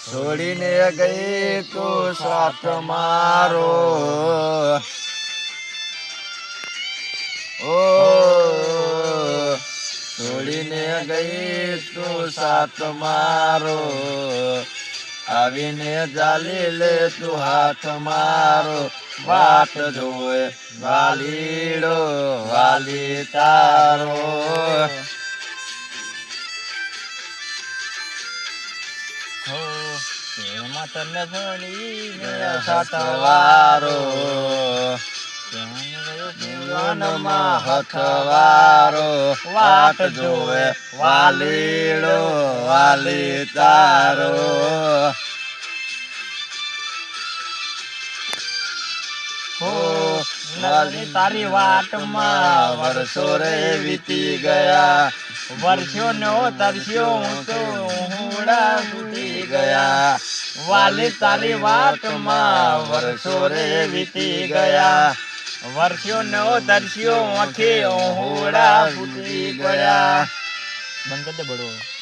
છોડીને ગઈ તું સાથ મારો ઓ છોડીને ગઈ તું સાથ મારો આવીને જાલી લે તું હાથ મારો વાટ જોવે વાલીડો વાલી તારો તને ભણી સાતવારો જીવનમાં હથવારો વાટ જોવે વાલીડો વાલી તારો તારી વાટમાં વર્ષો રે વીતી ગયા વર્ષો નો તરસ્યો હું તો હુડા તૂટી ગયા વાલી તારી વાટમાં વર્ષો રે વીતી ગયા વર્ષો નો તરસ્યો આંખે હુડા ફૂટી ગયા બંધ કરી દે બડો